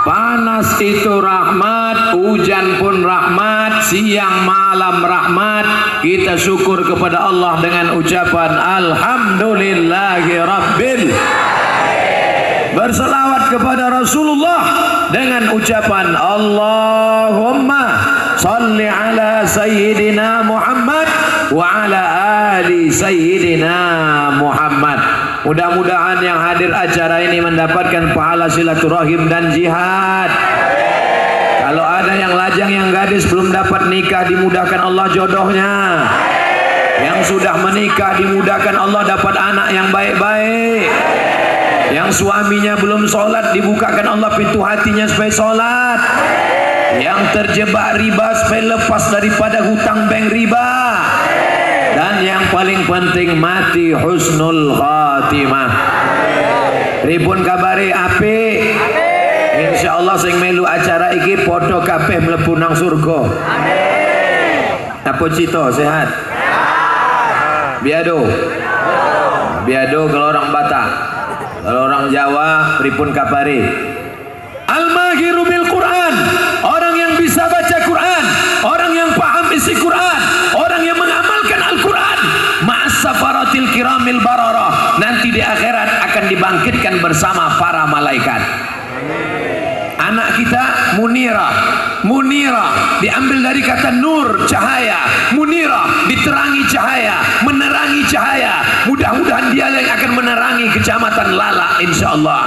Panas itu rahmat, hujan pun rahmat, siang malam rahmat. Kita syukur kepada Allah dengan ucapan Alhamdulillahi Rabbil. Berselawat kepada Rasulullah dengan ucapan Allahumma salli ala Sayyidina Muhammad wa ala ali Sayyidina Muhammad. Mudah-mudahan yang hadir acara ini mendapatkan pahala silaturahim dan jihad. Kalau ada yang lajang, yang gadis belum dapat nikah, dimudahkan Allah jodohnya. Yang sudah menikah, dimudahkan Allah dapat anak yang baik-baik. Yang suaminya belum sholat, dibukakan Allah pintu hatinya supaya sholat. Yang terjebak riba supaya lepas daripada hutang bank riba. Dan yang paling penting mati husnul khatimah. Ribun kabari api. Insyaallah sing melu acara iki padha kabeh mlebu nang surga. Apa cito sehat? Biado. Biado kalau orang Batak. Kalau orang Jawa pripun kabari? Al-mahiru bil Quran, orang yang bisa baca Quran, orang yang paham isi Quran, orang yang mengamalkan Al-Quran. Ma'as safaratil kiramil bararah, nanti di akhirat akan dibangkitkan bersama para malaikat. Anak kita munirah. Munirah diambil dari kata nur, cahaya. Munirah diterangi cahaya, menerangi cahaya. Mudah-mudahan dia yang akan menerangi kecamatan Lala insyaallah.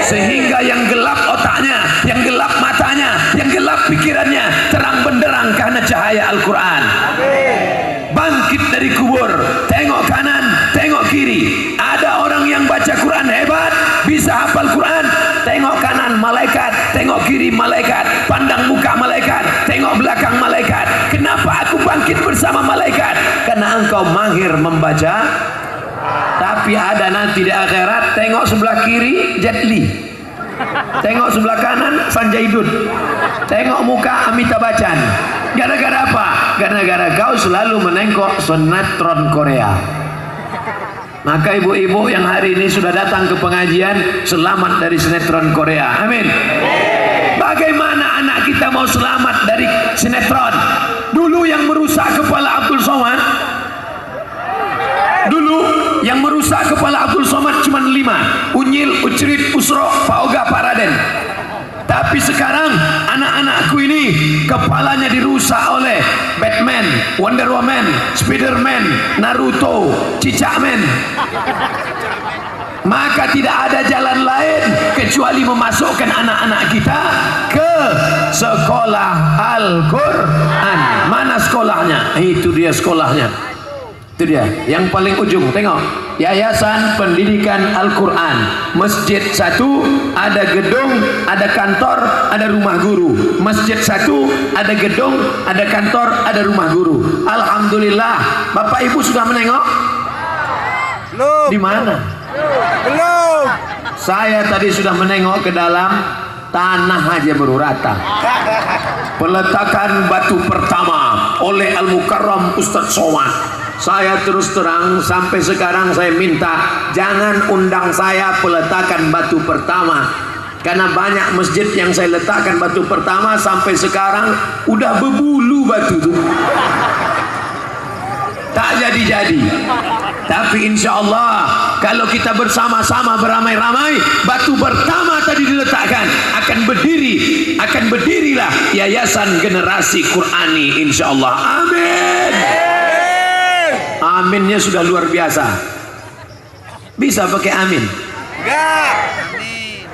Sehingga yang gelap otaknya, yang gelap matanya, yang gelap pikirannya terang benderang karena cahaya Al-Quran. Bangkit dari kubur, tengok kanan, tengok kiri. Ada orang yang baca Quran hebat, bisa hafal Quran. Tengok kanan malaikat, tengok kiri malaikat, pandang muka malaikat, tengok belakang malaikat. Kenapa aku bangkit bersama malaikat? Karena engkau mahir membaca. Tapi ada nanti di akhirat, tengok sebelah kiri Jet Li, tengok sebelah kanan Sanjay Dutt, tengok muka Amitabh Bachchan. Gara-gara apa? Gara-gara kau selalu menengok sinetron Korea. Maka ibu-ibu yang hari ini sudah datang ke pengajian, selamat dari sinetron Korea. Amin. Bagaimana anak kita mau selamat dari sinetron? Dulu yang merusak kepala Abdul Somad, cuma 5: Unyil, Ucrit, Usro, Pak Oga, Pak Raden. Tapi sekarang anak-anakku ini kepalanya dirusak oleh Batman, Wonder Woman, Spiderman, Naruto, Cicakman. Maka tidak ada jalan lain kecuali memasukkan anak-anak kita ke sekolah Al-Quran. Mana sekolahnya? Itu dia sekolahnya. Itu dia yang paling ujung. Tengok, Yayasan Pendidikan Al-Quran. Masjid satu, ada gedung, ada kantor, ada rumah guru. Masjid satu, ada gedung, ada kantor, ada rumah guru. Alhamdulillah. Bapak Ibu sudah menengok? Belum. Di mana? Belum. Saya tadi sudah menengok ke dalam, tanah aja baru rata. Peletakan batu pertama oleh Al-Mukarram Ustadz Somad. Saya terus terang sampai sekarang saya minta jangan undang saya peletakan batu pertama, karena banyak masjid yang saya letakkan batu pertama sampai sekarang udah berbulu batu tuh, tak jadi-jadi. Tapi insya Allah kalau kita bersama-sama beramai-ramai, batu pertama tadi diletakkan akan berdirilah Yayasan Generasi Qurani insya Allah. Amin. Aminnya sudah luar biasa. Bisa pakai amin? Enggak. Amin.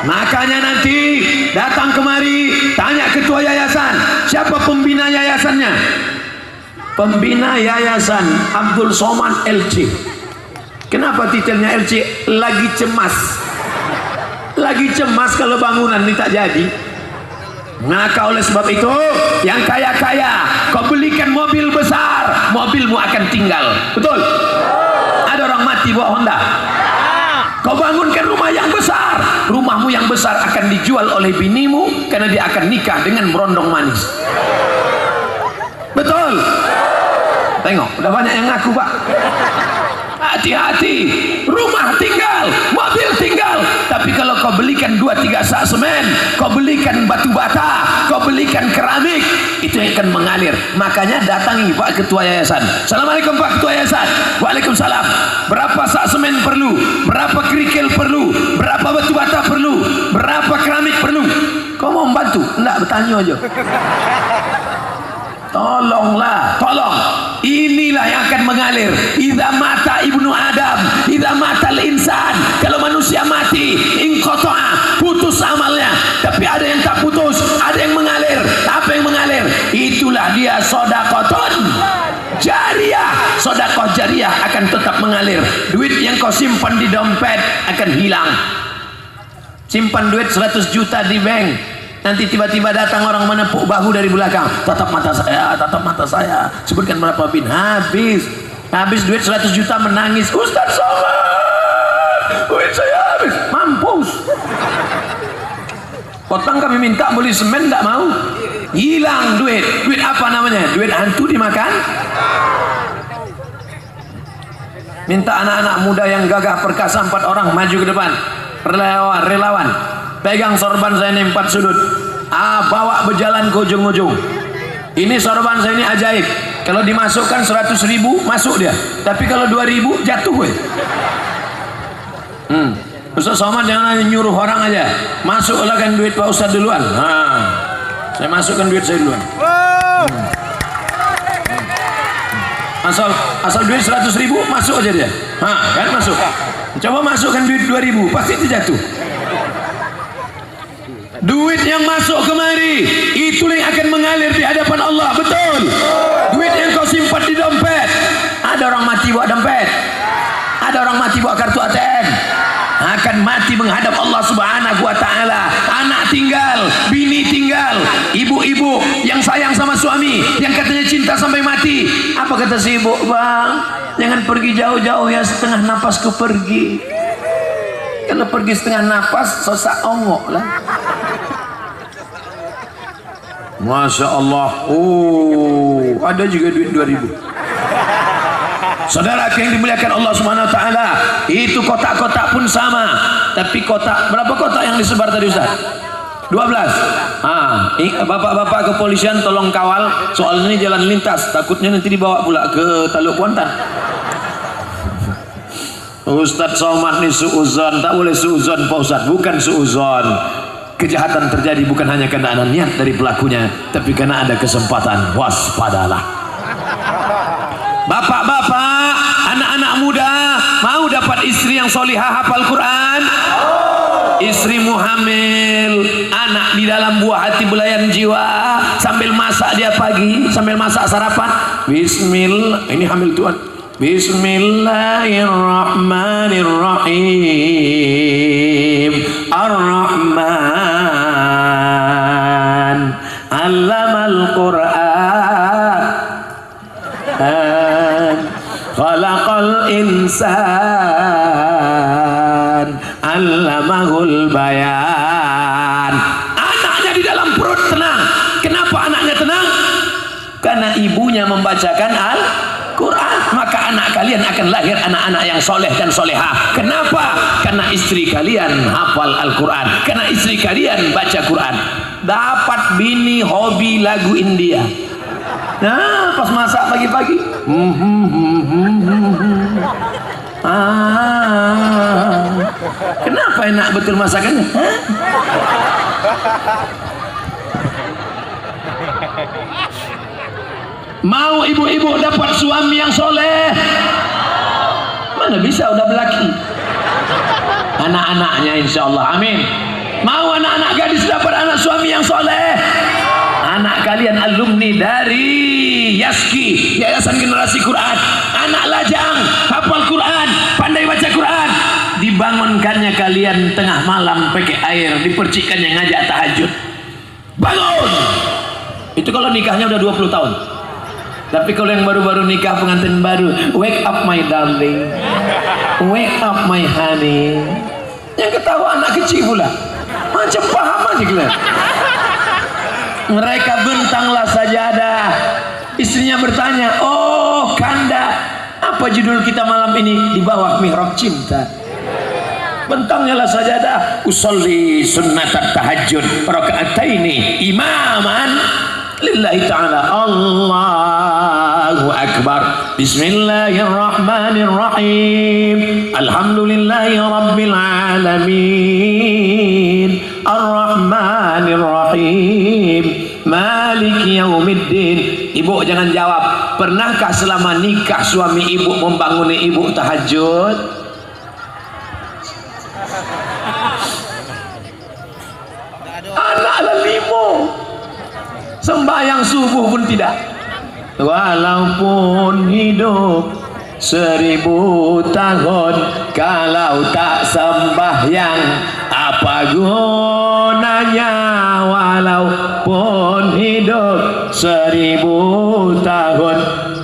Makanya nanti datang kemari, tanya ketua yayasan, siapa pembina yayasannya? Pembina yayasan Abdul Somad LC. Kenapa titelnya LC? Lagi cemas. Lagi cemas kalau bangunan ini tak jadi. Maka oleh sebab itu, yang kaya-kaya kau belikan mobil besar, mobilmu akan tinggal. Betul? Ada orang mati bawa Honda. Kau bangunkan rumah yang besar, rumahmu yang besar akan dijual oleh binimu karena dia akan nikah dengan berondong manis. Betul? Tengok, udah banyak yang ngaku, Pak. Hati-hati, rumah tinggal, mobil tinggal, tapi kalau kau kau belikan 2-3 sak semen, kau belikan batu bata, kau belikan keramik, itu yang akan mengalir. Makanya datangi Pak Ketua Yayasan. Assalamualaikum Pak Ketua Yayasan. Waalaikumsalam. Berapa sak semen perlu? Berapa kerikil perlu? Berapa batu bata perlu? Berapa keramik perlu? Kau mau membantu? Enggak, bertanya aja. Tolonglah, tolong. Inilah yang akan mengalir. Idza mata ibnu Adam, idza matal insan. Kalau manusia mati, inqata'a, putus amalnya. Tapi ada yang tak putus, ada yang mengalir. Apa yang mengalir? Itulah dia sedekahun jariyah. Sedekah jariyah akan tetap mengalir. Duit yang kau simpan di dompet akan hilang. Simpan duit 100 juta di bank, nanti tiba-tiba datang orang menepuk bahu dari belakang, tatap mata saya, sebutkan berapa bin, habis duit 100 juta, menangis, Ustaz Somad, duit saya habis, mampus. Potong kami minta beli semen, nggak mau, hilang duit apa namanya? Duit hantu dimakan. Minta anak-anak muda yang gagah perkasa 4 orang maju ke depan, relawan, pegang sorban saya ini 4 sudut, bawa berjalan ke ujung-ujung. Ini sorban saya ini ajaib, kalau dimasukkan 100.000 masuk dia, tapi kalau 2.000 jatuh gue. Ustaz Somad jangan nyuruh orang aja, masuklah kan duit Pak Ustaz duluan. Saya masukkan duit saya duluan. Asal duit 100.000 masuk aja dia, kan masuk. Coba masukkan duit 2.000, pasti itu jatuh. Duit yang masuk kemari, itu yang akan mengalir di hadapan Allah. Betul. Duit yang kau simpan di dompet, ada orang mati bawa dompet, ada orang mati bawa kartu ATM, akan mati menghadap Allah Subhanahu wa Ta'ala. Anak tinggal, bini tinggal, ibu-ibu yang sayang sama suami, yang katanya cinta sampai mati. Apa kata si ibu? Bang, jangan pergi jauh-jauh ya, setengah napas ku pergi. Kalau pergi setengah napas, sosak ongok lah. Masya Allah. Ada juga duit 2.000. Saudara yang dimuliakan Allah Subhanahu wa Ta'ala, itu kotak-kotak pun sama. Tapi kotak, berapa kotak yang disebar tadi Ustaz? 12. Bapak-bapak kepolisian tolong kawal, soal ini jalan lintas, takutnya nanti dibawa pula ke Taluk Kuantan. Ustaz Somad ini suuzon, tak boleh suuzon Pak Ustaz, bukan suuzon. Kejahatan terjadi bukan hanya karena ada niat dari pelakunya, tapi karena ada kesempatan. Waspadalah. Bapak-bapak, anak-anak muda, mau dapat istri yang solihah hafal Quran? Istrimu hamil, anak di dalam buah hati belayan jiwa, sambil masak dia pagi, sambil masak sarapan, bismillah, ini hamil Tuhan, bismillahirrahmanirrahim, ar-rahman allamal Quran, khalaqal insan allamahul bayan. Anaknya di dalam perut tenang. Kenapa anaknya tenang? Karena ibunya membacakan Al-Quran. Maka anak kalian akan lahir anak-anak yang soleh dan solehah. Kenapa? Karena istri kalian hafal Al-Quran, karena istri kalian baca Quran. Dapat bini hobi lagu India. Nah, pas masak pagi-pagi, kenapa enak betul masakannya? Mau ibu-ibu dapat suami yang soleh? Mana bisa, udah belaki. Anak-anaknya insya Allah, amin. Mau anak-anak gadis dapat anak suami yang soleh? Anak kalian alumni dari Yaski, Yayasan Generasi Quran, anak lajang, hafal Quran, pandai baca Quran, dibangunkannya kalian tengah malam pakai air, dipercikkannya ngajak tahajud. Bangun! Itu kalau nikahnya udah 20 tahun. Tapi kalau yang baru-baru nikah, pengantin baru, wake up my darling, wake up my honey. Yang ketawa anak kecil pula, macam paham aja kalian. Mereka bentanglah sajadah. Istrinya bertanya, oh Kanda, apa judul kita malam ini? Di bawah mihrab cinta. bentangnya lah sajadah. Usolli sunnatat tahajud rakaataini imaman lillahi ta'ala. Allahu akbar. Bismillahirrahmanirrahim. Alhamdulillahi rabbil alamin. Ar-Rahmanir-Rahim. Maliki yaumiddin. Ibu jangan jawab. Pernahkah selama nikah suami ibu membanguni ibu tahajud? Anak ada 5. Sembahyang subuh pun tidak. Walaupun hidup 1000 tahun, kalau tak sembahyang apa gunanya? Walaupun hidup 1000 tahun,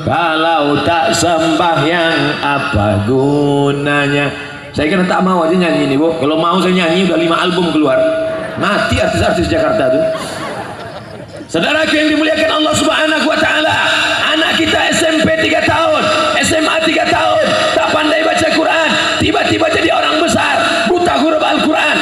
kalau tak sembahyang apa gunanya? Saya kira tak mau aja nyanyi nih, Bu. Kalau mau saya nyanyi udah 5 album keluar. Mati artis-artis Jakarta tuh. Saudara yang dimuliakan Allah Subhanahu wa taala, anak kita SMP 3 tahun, SMA 3 tahun, tak pandai baca Quran, tiba-tiba jadi orang besar, buta huruf Al-Quran.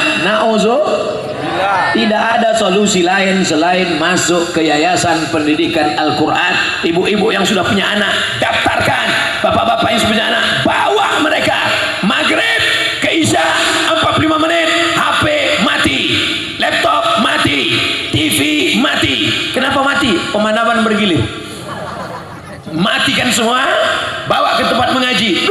Tidak ada solusi lain selain masuk ke yayasan pendidikan Al-Quran. Ibu-ibu yang sudah punya anak, daftarkan. Bapak-bapak yang sudah punya anak, bawa mereka. Maghrib ke Isya 45 menit, HP mati, laptop mati, TV mati. Kenapa mati? Pemadaman bergilir. Matikan semua, bawa ke tempat mengaji.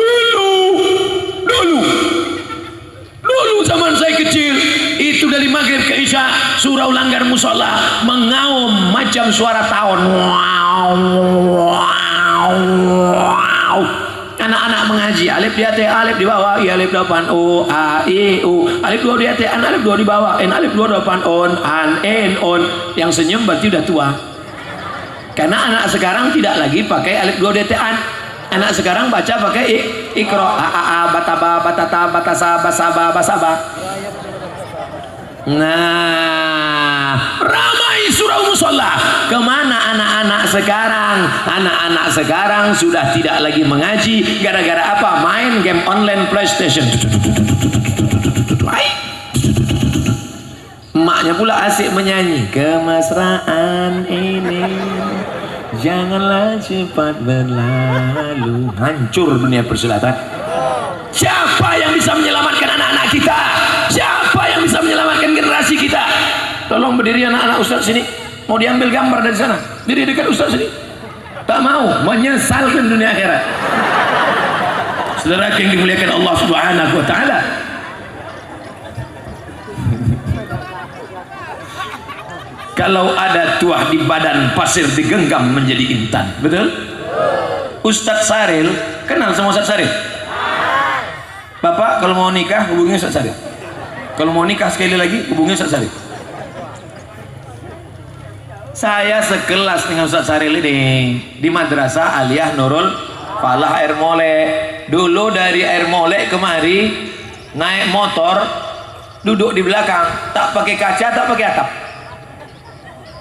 Dulu zaman saya kecil, itu dari maghrib ke Isya, surau langgar musola mengaum macam suara tawon. Anak-anak mengaji, alif di atas, alif di bawah, i alif depan, u a i u, alif 2 di atas, an alif 2 di bawah, n alif 2 depan, on an en on. Yang senyum berarti udah tua, karena anak sekarang tidak lagi pakai alif 2 di atas an. Anak sekarang baca pakai ikro, a a bataba batata batasa basaba basaba. Nah, ramai surau musola. Kemana anak-anak sekarang? Anak-anak sekarang sudah tidak lagi mengaji. Gara-gara apa? Main game online PlayStation. Emaknya pula asik menyanyi. Kemesraan ini janganlah cepat berlalu. Hancur dunia persilatan. Siapa yang bisa menyelamatkan anak-anak kita? Siapa yang bisa menyelamatkan generasi kita? Tolong berdiri anak-anak Ustaz sini. Mau diambil gambar dari sana. Diri dekat Ustaz sini. Tak mau, menyesalkan dunia akhirat. Saudara yang dimuliakan Allah Subhanahu wa taala. Kalau ada tuah di badan, pasir digenggam menjadi intan. Betul? Ustaz Saril, kenal sama Ustaz Saril? Bapak kalau mau nikah hubungi Ustaz Saril. Kalau mau nikah sekali lagi hubungi Ustaz Saril. Saya sekelas dengan Ustaz Saril ini di Madrasah Aliyah Nurul Falah Air Mole. Dulu dari Air Mole kemari naik motor, duduk di belakang, tak pakai kaca, tak pakai atap.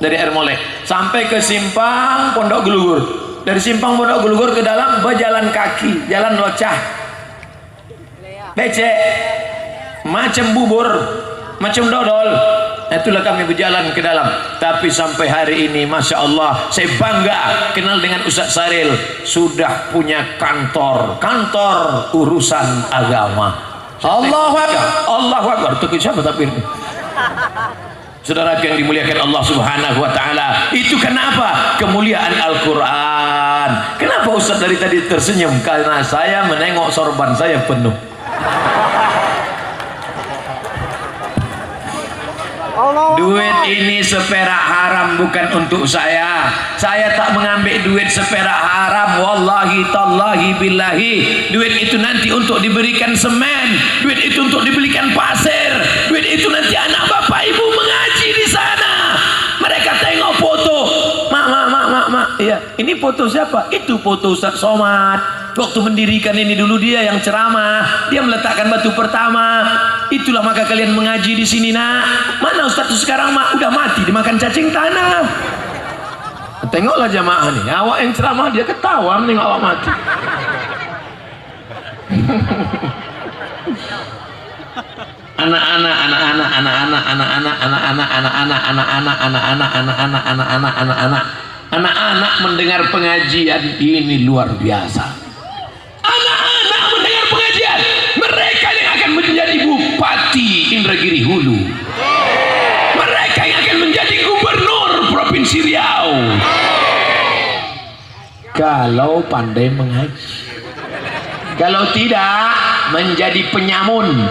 Dari Air Mole sampai ke simpang Pondok Gelugur. Dari simpang Pondok Gelugur ke dalam berjalan kaki, jalan locah. Becek, macam bubur, macam dodol. Itulah kami berjalan ke dalam. Tapi sampai hari ini, Masya Allah, saya bangga kenal dengan Ustaz Saril. Sudah punya kantor urusan agama. Allahu Akbar, Allahu Akbar. Itu siapa tapi? Saudara yang dimuliakan Allah Subhanahu wa taala. Itu kenapa? Kemuliaan Al-Qur'an. Kenapa Ustaz dari tadi tersenyum? Karena saya menengok sorban saya penuh. Duit ini seperak haram bukan untuk saya. Saya tak mengambil duit seperak haram. Wallahi tallahi billahi. Duit itu nanti untuk diberikan semen. Duit itu untuk dibelikan pasir. Duit itu nanti anak bapak ibu mengaji di sana. Mereka tengok foto. Mak. Iya, ini foto siapa? Itu foto Ustaz Somad. Waktu mendirikan ini dulu dia yang ceramah, dia meletakkan batu pertama. Itulah maka kalian mengaji di sini, nak. Mana Ustaz itu sekarang, mak? Udah mati dimakan cacing tanah. Tengoklah jamaah nih, awak yang ceramah dia ketawa menengok awak mati. Anak-anak mendengar pengajian ini luar biasa. Anak-anak mendengar pengajian, mereka yang akan menjadi bupati Indragiri Hulu, mereka yang akan menjadi gubernur Provinsi Riau, kalau pandai mengaji. Kalau tidak, menjadi penyamun,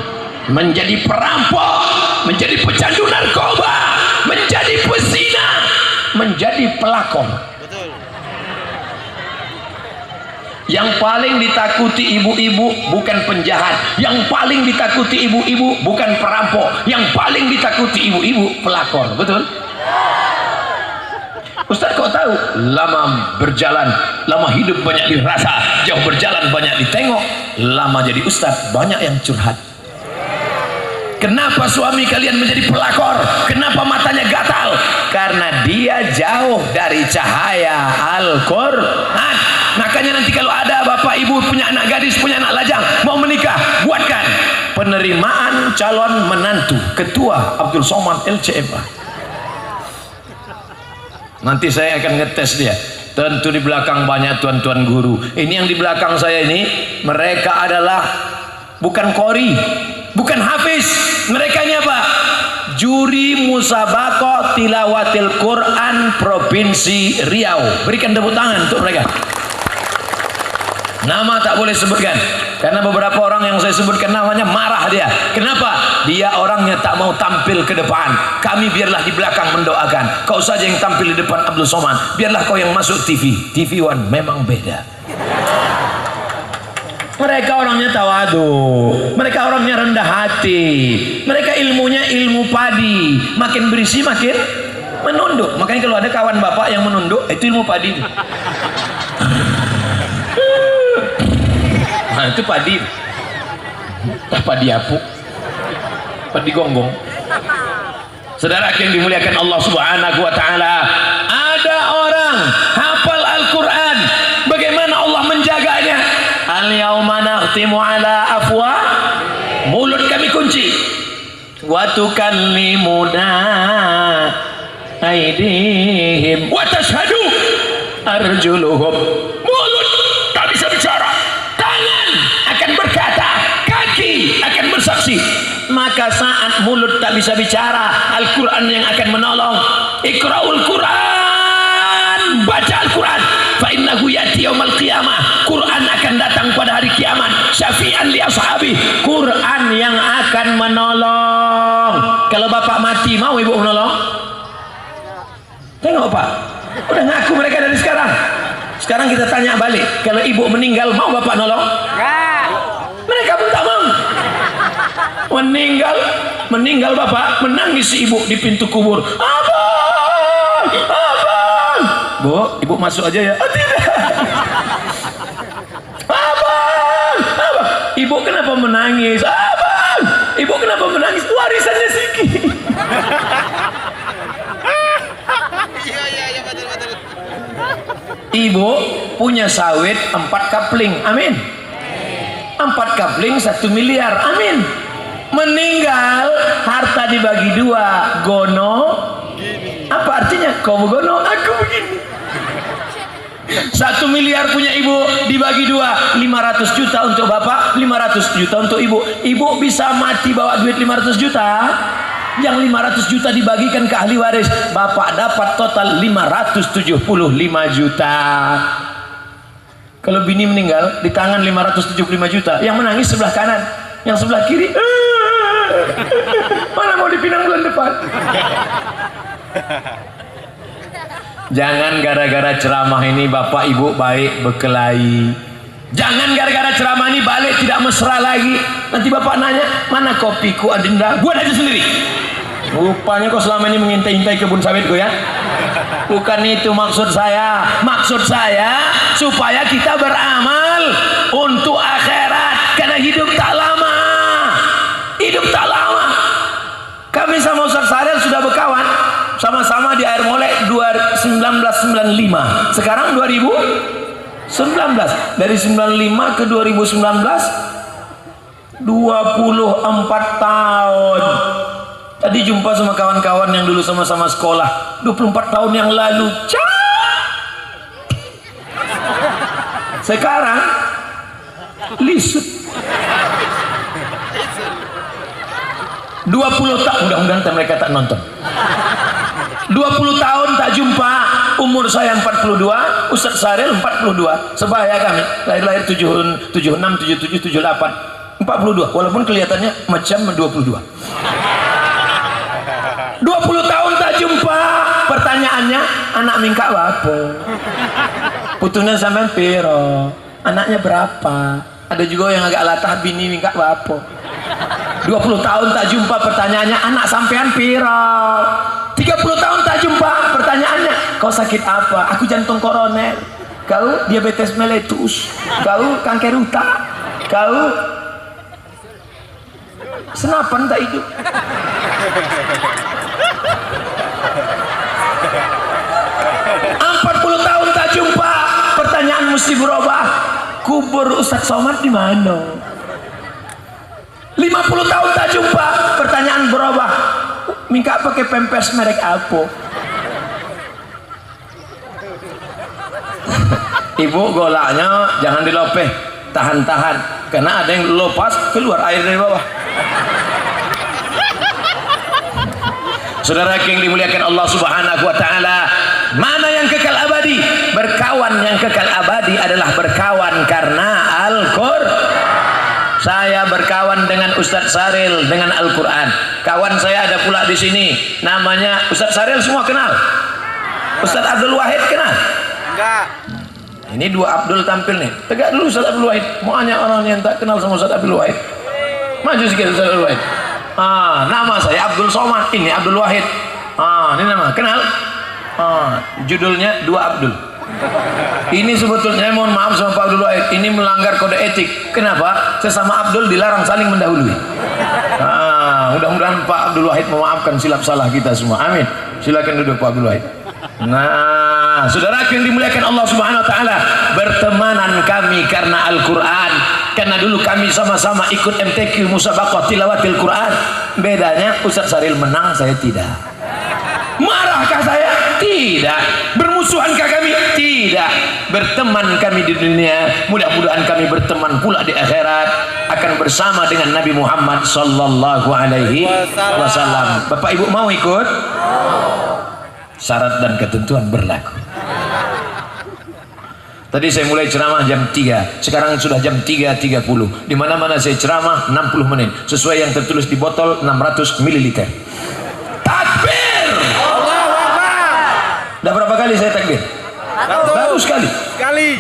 menjadi perampok, menjadi pecandu narkoba, menjadi pezina, menjadi pelakor. Yang paling ditakuti ibu-ibu bukan penjahat, yang paling ditakuti ibu-ibu bukan perampok, yang paling ditakuti ibu-ibu pelakor. Betul? Ustaz kok tahu? Lama berjalan, lama hidup banyak dirasa, jauh berjalan banyak ditengok, lama jadi ustaz banyak yang curhat. Kenapa suami kalian menjadi pelakor? Kenapa matanya gatal? Karena dia jauh dari cahaya Al-Quran. Makanya nanti kalau ada bapak ibu punya anak gadis, punya anak lajang, mau menikah, buatkan penerimaan calon menantu ketua Abdul Somad LCMA. Nanti saya akan ngetes dia. Tentu di belakang banyak tuan-tuan guru. Ini yang di belakang saya ini, mereka adalah bukan qori, bukan hafiz. Mereka ini apa? Juri musabaqah tilawatil Quran Provinsi Riau. Berikan tepuk tangan untuk mereka. Nama tak boleh sebutkan, karena beberapa orang yang saya sebutkan namanya marah dia. Kenapa? Dia orangnya tak mau tampil ke depan. Kami biarlah di belakang mendoakan. Kau saja yang tampil di depan Abdul Somad. Biarlah kau yang masuk TV. TV One memang beda. Mereka orangnya tawadu, mereka orangnya rendah hati, mereka ilmunya ilmu padi. Makin berisi makin menunduk. Makanya kalau ada kawan bapak yang menunduk, itu ilmu padi. Nah, itu padi. Padi apuk, padi gonggong. Saudara yang dimuliakan Allah Subhanahu wa taala, ada orang hafal Al-Qur'an, bagaimana Allah menjaganya? Al-yauma nakhtimu ala afwa, mulut kami kunci. Wa tukallimuna aydihim wa tashhadu arjuluhum. Mulut tak bisa bicara, tangan akan berkata, kaki akan bersaksi. Maka saat mulut tak bisa bicara, Al-Quran yang akan menolong. Iqra'ul Quran, baca Al-Quran, fa innahu yati yaumal qiyamah. Quran akan datang pada hari kiamat, syafi'an li ashabi. Quran yang akan menolong. Kalau bapak mati, mau ibu menolong? Tengok pak, udah ngaku mereka dari sekarang. Sekarang kita tanya balik, kalau ibu meninggal, mau bapak nolong? Mereka pun tak mau. Meninggal bapak, menangis si ibu di pintu kubur. Abang, abang. Bu, ibu masuk aja ya. Oh, tidak. Abang, abang. Ibu kenapa menangis? Abang, ibu kenapa menangis? Warisannya Siki. Iya, betul. Ibu punya sawit 4 kapling, amin. 4 kapling 1 miliar, amin. Meninggal, harta dibagi 2, gono. Apa artinya? Kau gono, aku begini. 1 miliar punya ibu, dibagi 2, 500 juta untuk bapak, 500 juta untuk ibu. Ibu bisa mati bawa duit 500 juta. Yang 500 juta dibagikan ke ahli waris, bapak dapat total 575 juta. Kalau bini meninggal, di tangan 575 juta, yang menangis sebelah kanan, yang sebelah kiri mana mau dipinang bulan depan. Jangan gara-gara ceramah ini bapak ibu baik berkelahi. Jangan gara-gara ceramah ini balik tidak mesra lagi. Nanti bapak nanya, mana kopiku Adinda? Buat aja sendiri. Rupanya kau selama ini mengintai-intai kebun sawitku ya. Bukan itu maksud saya. Maksud saya supaya kita beramal untuk akhirat. Karena hidup tak lama. Hidup tak lama. Kami sama Ustaz Sarel sudah berkawan. Sama-sama di Air Molek 1995. Sekarang 2019. Dari 95 ke 2019 24 tahun. Tadi jumpa sama kawan-kawan yang dulu sama-sama sekolah 24 tahun yang lalu. Sekarang lisut. 20 tahun, mudah-mudahan mereka tak nonton. 20 tahun tak jumpa. Umur saya 42, Ustaz Saril 42. Sebaya kami, lahir 76, 77, 78, 42. Walaupun kelihatannya macam 22. 20 tahun tak jumpa. Pertanyaannya, anak mingka apa? Putunya sampai piro? Anaknya berapa? Ada juga yang agak latah, bini mingka apa? 20 tahun tak jumpa, pertanyaannya, anak sampean piro? 30 tahun tak jumpa, pertanyaannya, kau sakit apa? Aku jantung koroner. Kau diabetes mellitus. Kau kanker otak. Kau senapan tak hidup. 40 tahun tak jumpa, pertanyaan mesti berubah. Kubur Ustaz Somad di mana? 50 tahun tak jumpa, pertanyaan berubah. Minta pakai pampers merek apa? Ibu golaknya jangan dilopeh, tahan-tahan, karena ada yang lepas keluar air dari bawah. Saudara yang dimuliakan Allah Subhanahu wa taala, mana yang kekal abadi? Berkawan yang kekal abadi adalah berkawan karena Al-Qur'an. Saya berkawan dengan Ustadz Saril dengan Al-Quran. Kawan saya ada pula di sini, namanya Ustadz Saril, semua kenal. Ustadz Abdul Wahid kenal? Enggak. Ini dua Abdul tampil nih. Tegak dulu Ustadz Abdul Wahid. Mau hanya orang yang tak kenal sama Ustadz Abdul Wahid. Maju sedikit Ustadz Abdul Wahid. Nama saya Abdul Somad. Ini Abdul Wahid. Ini nama kenal. Judulnya dua Abdul. Ini sebetulnya, mohon maaf sama Pak Abdul Wahid, ini melanggar kode etik. Kenapa? Sesama Abdul dilarang saling mendahului. Mudah-mudahan Pak Abdul Wahid memaafkan silap salah kita semua. Amin. Silakan duduk Pak Abdul Wahid. Nah, saudara yang dimuliakan Allah Subhanahu wa taala, bertemanan kami karena Al-Qur'an. Karena dulu kami sama-sama ikut MTQ Musabaqah Tilawatil Quran. Bedanya Ustaz Saril menang, saya tidak. Marahkah saya? Tidak. Bermusuhankah kami? Tidak. Berteman kami di dunia, mudah-mudahan kami berteman pula di akhirat, akan bersama dengan Nabi Muhammad sallallahu alaihi wasallam. Bapak Ibu mau ikut? Syarat dan ketentuan berlaku. Tadi saya mulai ceramah jam 3, sekarang sudah jam 3.30. Di mana-mana saya ceramah 60 menit, sesuai yang tertulis di botol 600 ml. Takbir! Udah berapa kali saya takbir? Baru sekali.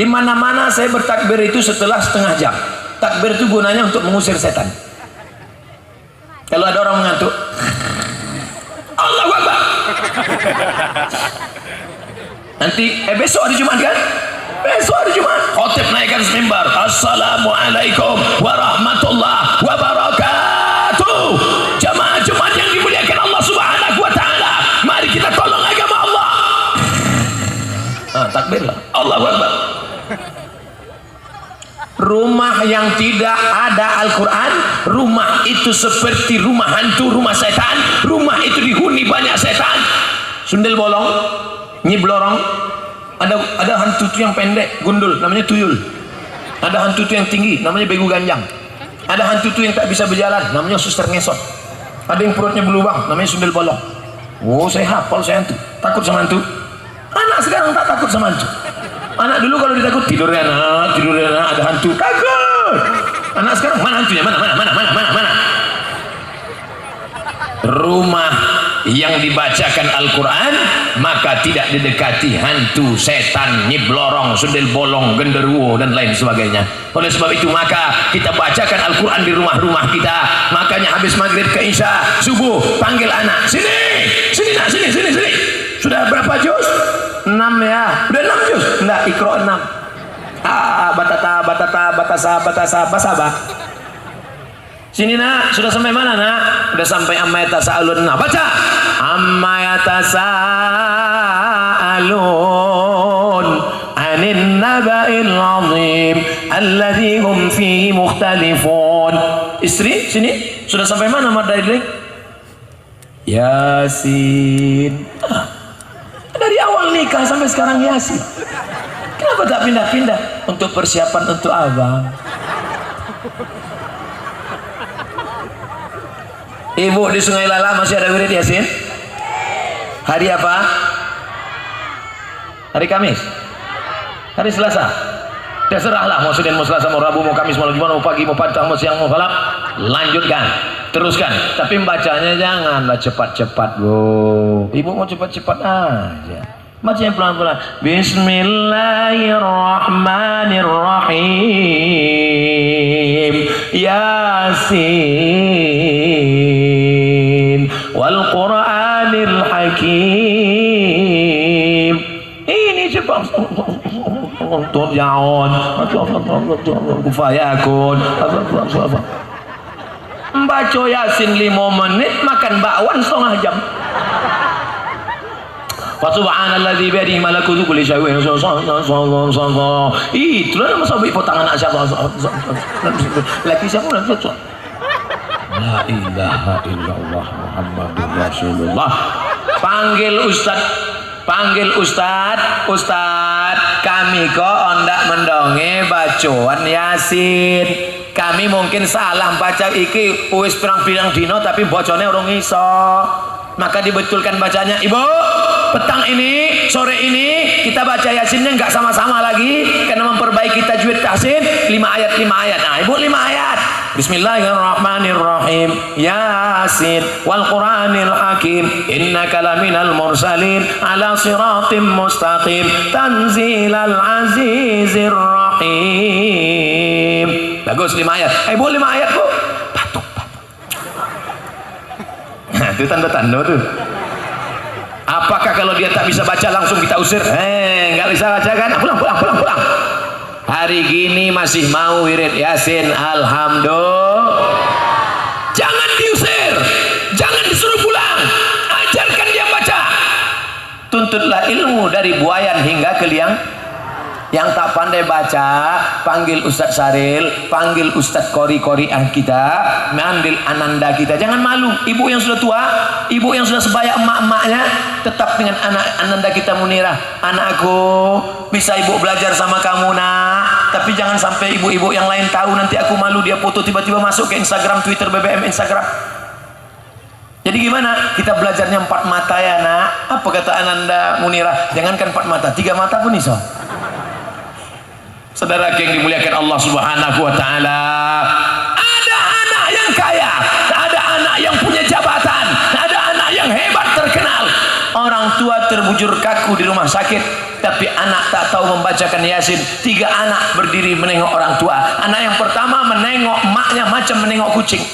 Di mana-mana saya bertakbir itu setelah setengah jam. Takbir itu gunanya untuk mengusir setan. Kalau ada orang mengantuk, Allahu Akbar. Nanti besok hari Jumat kan? Besok hari Jumat khotib naikkan mimbar, Assalamualaikum warahmatullahi wabarakatuh. Jamaah Jumat yang dimuliakan Allah Subhanahu wa taala, mari kita tolong agama Allah. Takbirlah, Allahu Akbar. Rumah yang tidak ada Al-Quran, rumah itu seperti rumah hantu, rumah setan. Rumah itu dihuni banyak setan. Sundel bolong, nyiblorong. Ada hantu itu yang pendek, gundul, namanya tuyul. Ada hantu itu yang tinggi, namanya begu ganjang. Ada hantu itu yang tak bisa berjalan, namanya suster ngesot. Ada yang perutnya berlubang, namanya sundel bolong. Oh, saya hafal, saya hantu. Takut sama hantu? Anak sekarang tak takut sama hantu. Anak dulu kalau ditakut, tidur ya nak, ada hantu, takut. Anak sekarang, mana hantunya? Mana? Rumah yang dibacakan Al-Quran, maka tidak didekati hantu, setan, nyiblorong, sundel bolong, genderuwo, dan lain sebagainya. Oleh sebab itu, maka kita bacakan Al-Quran di rumah-rumah kita. Makanya habis maghrib ke isya, subuh, panggil anak, sini nak, sini. Sudah berapa juz? 6 ya. Udah 6 juz? Enggak, Iqra 6. Batasa, basaba. Sini nak, sudah sampai mana nak? Udah sampai amma yatasaalun. Nah, baca. Amma yatasaalun anin naba'il 'azim alladzi hum fihi mukhtalifun. istri sini sudah sampai mana Mardailing? Yasin. Dari awal nikah sampai sekarang Yasin. Kenapa tak pindah-pindah? Untuk persiapan untuk abang. Ibu di Sungai Lala masih ada wirid Yasin? Hari apa? Hari Kamis? Hari Selasa? Terserahlah, mau Senin, mau Selasa, mau Rabu, mau Kamis, mau Jumat, mau pagi, mau petang, mau siang, mau malam. Lanjutkan, teruskan. Tapi bacanya jangan cepat-cepat, Bu. Ibu mau cepat-cepat aja. Bacanya pelan-pelan. Bismillahirrahmanirrahim. Yasin. Wal Qur'anil Hakim. Ini cepat. Turjaun. Kufayakun. Baca Yasin 5 menit, makan bakwan setengah jam. Fa subhanalladzi bi yadihi malakutu kulli syai'in. Itulah nama sahabat potong anak siapa? Laki siapa? La ilaha illallah Muhammadur Rasulullah. Panggil Ustad, kami kok ondak mendonge bacaan Yasin. Kami mungkin salah baca iki wis pirang-pirang dino tapi bocone urung iso. Maka dibetulkan bacanya. Ibu, petang ini, sore ini kita baca Yasinnya nggak sama-sama lagi karena memperbaiki tajwid tahsin 5 ayat. Nah, Ibu 5 ayat. Bismillahirrahmanirrahim. Yasin wal Qur'anil Hakim. Innaka laminal mursalin ala siratim mustaqim. Tanzilal azizir rahim. Bagus 5 ayat. Ibu 5 ayat, Bu. Batuk. Nah, itu tanda-tanda tuh. Apakah kalau dia tak bisa baca langsung kita usir? Nggak bisa baca kan? Pulang. Hari gini masih mau wirid Yasin, alhamdulillah. Jangan diusir, jangan disuruh pulang. Ajarkan dia baca. Tuntutlah ilmu dari buayan hingga ke liang. Yang tak pandai baca, panggil Ustadz Saril, panggil Ustadz Kori-Koriah kita, ambil ananda kita. Jangan malu. Ibu yang sudah tua, ibu yang sudah sebaya emak-emaknya, tetap dengan anak ananda kita Munirah. Anakku, bisa ibu belajar sama kamu nak, tapi jangan sampai ibu-ibu yang lain tahu, nanti aku malu dia foto tiba-tiba masuk ke Instagram, Twitter, BBM, Instagram. Jadi gimana? Kita belajarnya 4 mata ya nak. Apa kata ananda Munirah? Jangankan 4 mata, 3 mata pun iso. Saudara yang dimuliakan Allah Subhanahu wa taala, ada anak yang kaya, ada anak yang punya jabatan, ada anak yang hebat terkenal. Orang tua terbujur kaku di rumah sakit, tapi anak tak tahu membacakan Yasin. 3 anak berdiri menengok orang tua. Anak yang pertama menengok emaknya macam menengok kucing.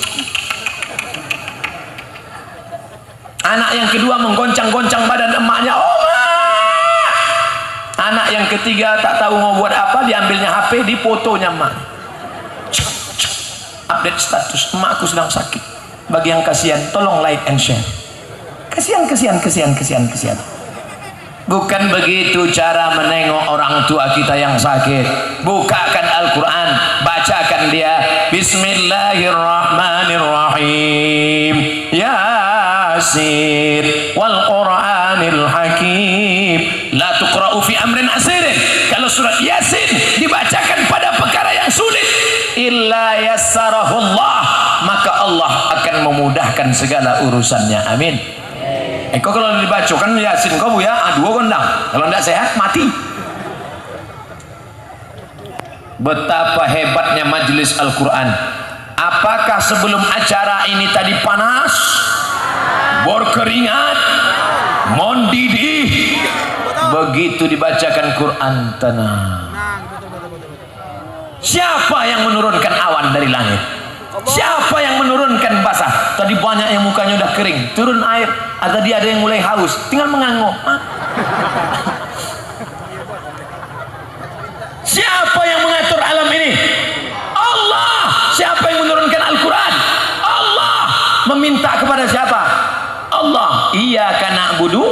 Anak yang kedua menggoncang-goncang badan emaknya. Anak yang ketiga tak tahu mau buat apa, diambilnya HP, di fotonya emak. Update status, emakku sedang sakit. Bagi yang kasihan, tolong like and share. Kasihan. Bukan begitu cara menengok orang tua kita yang sakit. Bukakan Al-Quran, bacakan dia. Bismillahirrahmanirrahim. Yasin wal Qur'anil Hakim. La tuqra'u fi amrin asirin. Kalau surat Yasin dibacakan pada perkara yang sulit, illa yassarahullah, maka Allah akan memudahkan segala urusannya. Amin. Kau kalau dibacakan Yasin kau ya, 2 gondang. Kalau tidak sehat mati. Betapa hebatnya majelis Al-Quran. Apakah sebelum acara ini tadi panas, berkeringat, mendidih? Begitu dibacakan Quran tenang. Siapa yang menurunkan awan dari langit? Siapa yang menurunkan basah? Tadi banyak yang mukanya udah kering, turun air. Tadi ada yang mulai haus, tinggal mengangguk. Siapa yang mengatur alam ini? Allah. Siapa yang menurunkan Al-Quran? Allah. Meminta kepada siapa? Allah. Iyyaka na'budu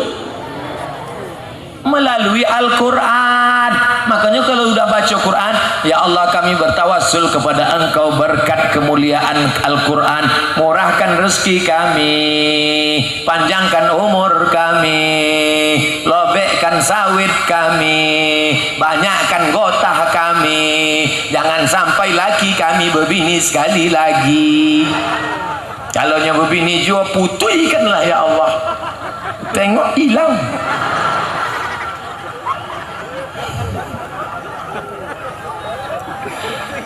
melalui Al-Quran. Makanya kalau udah baca Quran, ya Allah kami bertawassul kepada Engkau berkat kemuliaan Al-Quran, murahkan rezeki kami, panjangkan umur kami, lobekkan sawit kami, banyakkan gotah kami, jangan sampai lagi kami berbini sekali lagi. Kalau nya berbini juga putihkanlah ya Allah. Tengok hilang.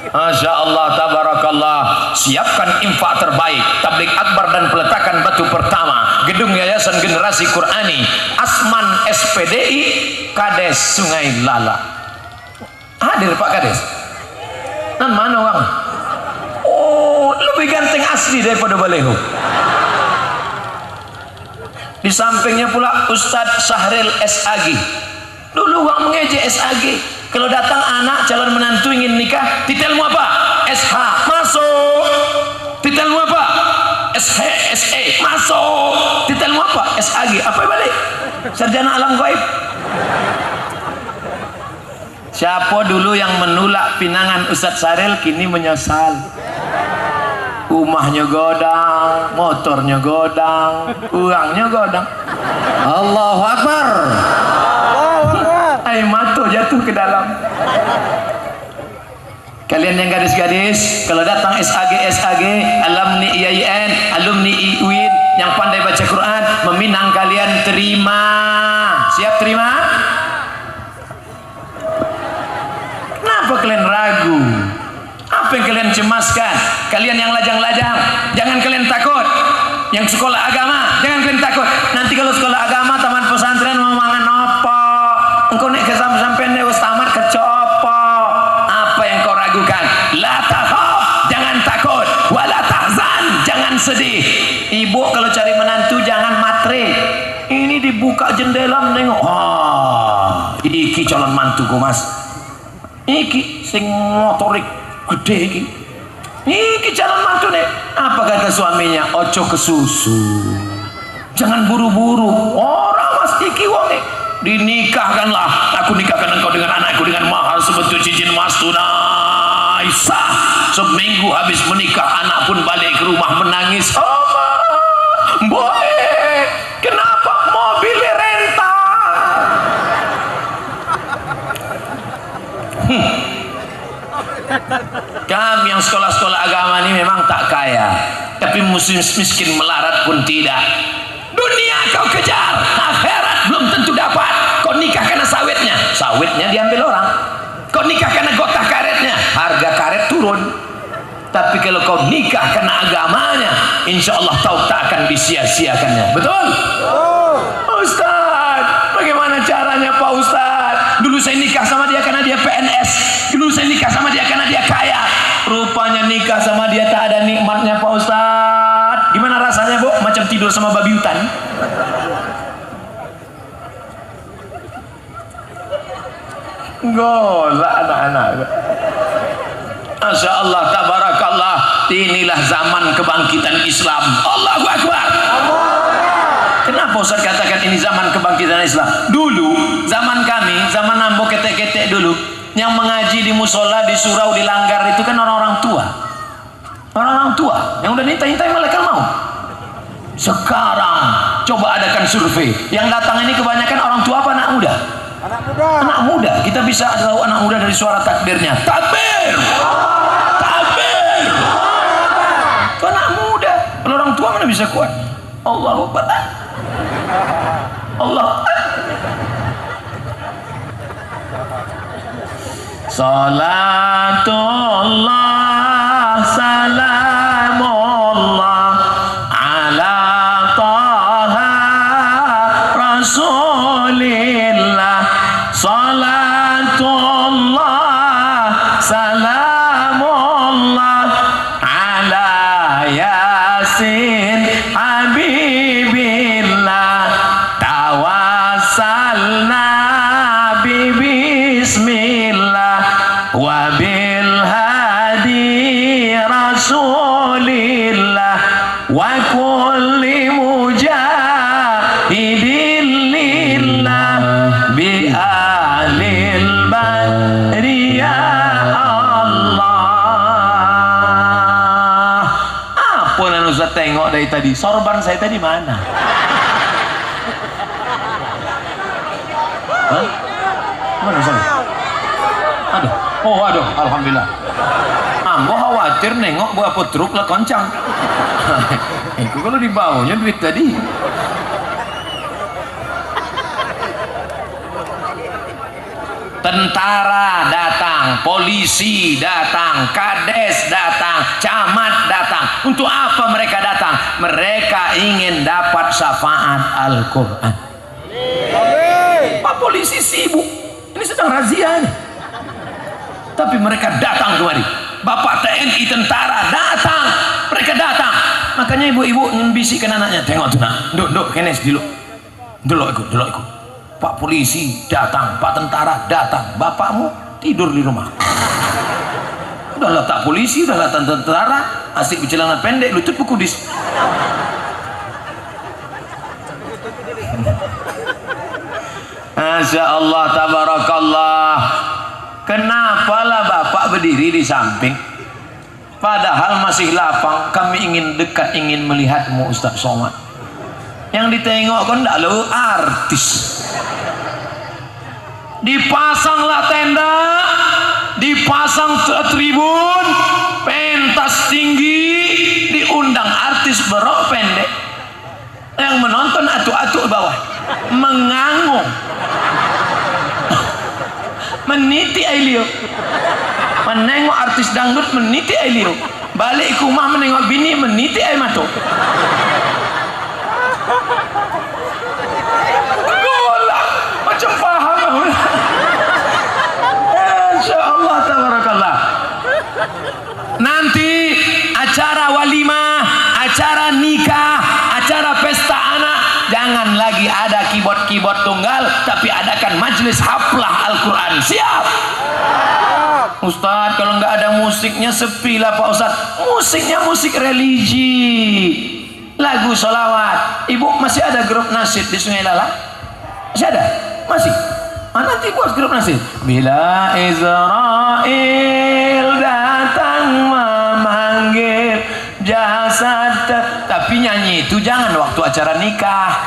Masya Allah, tabarakallah. Siapkan infak terbaik, tablik akbar dan peletakan batu pertama gedung Yayasan Generasi Qurani Asman SPDI Kades Sungai Lala. Hadir Pak Kades? Dan mana orang? Oh, lebih ganteng asli daripada baleho. Di sampingnya pula Ustadz Syahril SAG. Dulu orang mengejek SAG. Kalau datang anak calon menantu ingin nikah, titelmu apa? SH, masuk. Titelmu apa? SH, SE, masuk. Titelmu apa? SAG, apa balik? Sarjana alam gaib. Siapa dulu yang menolak pinangan Ustadz Syahril kini menyesal. Rumahnya godang, motornya godang, uangnya godang. Allahu Akbar. Air mata jatuh ke dalam. Kalian yang gadis-gadis, kalau datang SAG, alumni IAIN, alumni UIN yang pandai baca Quran, meminang kalian terima. Siap terima? Kenapa kalian ragu? Apa yang kalian cemaskan? Kalian yang lajang-lajang, jangan kalian takut. Yang sekolah agama, jangan kalian takut. Nanti kalau sekolah agama, taman pesantren mau mangan apa? Engkau nek kesampean nek wis tamat kerja apa? Apa yang kau ragukan? La takhaf, jangan takut. Wala tahzan, jangan sedih. Ibu kalau cari menantu jangan matre. Ini dibuka jendela menengok. Iki calon mantuku Mas. Iki sing motorik gede iki. Iki calon mantu nih. Apa kata suaminya? Ojo kesusu. Jangan buru-buru. Orang Mas iki wong nih. Dinikahkanlah. Aku nikahkan engkau dengan anakku dengan mahar sebentuk cincin emas tunai sah. Seminggu habis menikah anak pun balik ke rumah menangis. Boy, kenapa mobilnya renta? Kami yang sekolah-sekolah agama ini memang tak kaya, tapi muslim miskin melarat pun tidak. Dunia kau kejar, akhirat belum tentu dapat. Kau nikah karena sawitnya diambil orang. Kau nikah karena gotah karetnya, harga karet turun. Tapi kalau kau nikah karena agamanya, insya Allah tahu tak akan disia-siakannya. Betul? Ustaz, bagaimana caranya Pak Ustaz? Dulu saya nikah sama dia karena dia PNS. Dulu saya nikah sama dia karena dia kaya. Rupanya nikah sama dia tak ada nikmatnya Pak Ustaz. Gimana rasanya Bu? Macam tidur sama babi hutan. Golak anak-anak. Masya Allah, tabarakallah. Inilah zaman kebangkitan Islam. Allahu Akbar. Kenapa Ustaz katakan ini zaman kebangkitan Islam? Dulu, zaman kami, zaman Nambo ketek-ketek dulu, yang mengaji di musola, di surau, di langgar itu kan orang-orang tua. Orang-orang tua yang udah nintai-nintai malaikat mau. Sekarang coba adakan survei. Yang datang ini kebanyakan orang tua apa anak muda? Anak muda. Anak muda. Kita bisa tahu anak muda dari suara takbirnya. Takbir. Takbir. Itu anak muda. Kalau orang tua mana bisa kuat? Allahu Akbar. Allah. Salatullah salamullah ala taha rasulillah. Salatullah salamullah ala yasin habibillah. Tawassalna bismillah wa bil hadi rasulillah wa kulli mujahidin lillah bi alil bad Ustaz tengok dari tadi, sorban saya tadi mana? Hah? Mana Ustaz? Aduh, oh aduh, alhamdulillah. Ambo khawatir nengok berapa truk lah koncang. Itu kalau dibawanya duit tadi. Tentara datang, polisi datang, kades datang, camat datang. Untuk apa mereka datang? Mereka ingin dapat syafaat Al-Quran. Pak polisi sibuk, ini sedang razia nih. Tapi mereka datang kemari. Bapak TNI, tentara datang, mereka datang. Makanya ibu-ibu membisikkan anaknya, tengok tuh nak, duduk kenes dulu, dulu ikut. Pak polisi datang, Pak tentara datang, bapakmu tidur di rumah. Udahlah tak polisi, udahlah tentara, asik bercelana pendek, lutut kudis. Masya Allah, tabarakallah. Kenapalah bapak berdiri di samping? Padahal masih lapang, kami ingin dekat, ingin melihatmu Ustaz Somad. Yang ditengok kan tidak lalu artis. Dipasanglah tenda, dipasang tribun, pentas tinggi, diundang artis berok pendek. Yang menonton atuk-atuk bawah mengangung, meniti ailio, menengok artis dangdut meniti ailio, balik ke rumah menengok bini meniti air mata. Golak macam paham. Insyaallah tabarakallah. Nanti acara walimah, acara nikah, acara pesta anak, jangan lagi ada keyboard tunggal, tapi adakan majelis haflah Al-Quran. Siap? Ustadz, kalau nggak ada musiknya sepi lah Pak Ustadz. Musiknya musik religi, lagu sholawat. Ibu masih ada grup nasyid di Sungai Lala? Masih ada? Masih? Nanti buat grup nasyid. Bila Israel datang memanggil jasad, tapi nyanyi itu jangan waktu acara nikah.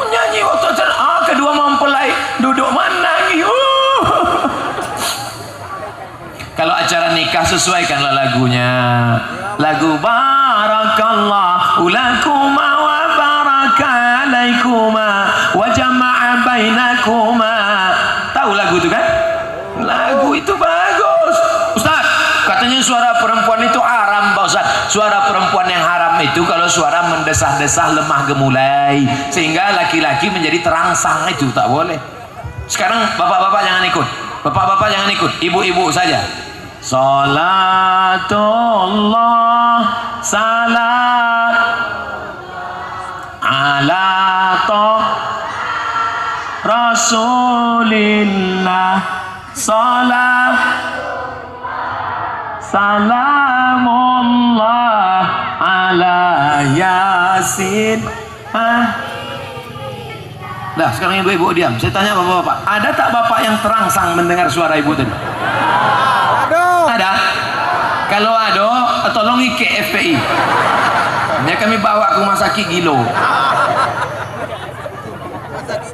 Nyanyi waktu acara kedua mempelai duduk menangis. Kalau acara nikah sesuaikanlah lagunya. Lagu barakallahu lakuma wa baraka alaikuma wa jama'a bainakuma. Tahu lagu itu kan? Lagu itu bagus. Ustaz, katanya suara perempuan itu haram Pak Ustaz. Suara perempuan yang haram itu kalau suara mendesah-desah, lemah gemulai, sehingga laki-laki menjadi terangsang, itu tak boleh. Sekarang bapak-bapak jangan ikut. Bapak-bapak jangan ikut, ibu-ibu saja. Salatullah salat ala Rasulillah salat salamullah ala Yasin. Dah, sekarang ibu-ibu diam. Saya tanya bapak-bapak, ada tak bapak yang terangsang mendengar suara ibu tadi? Ada? Kalau ada, tolong ke FPI. Ini kami bawa ke rumah sakit Gilo.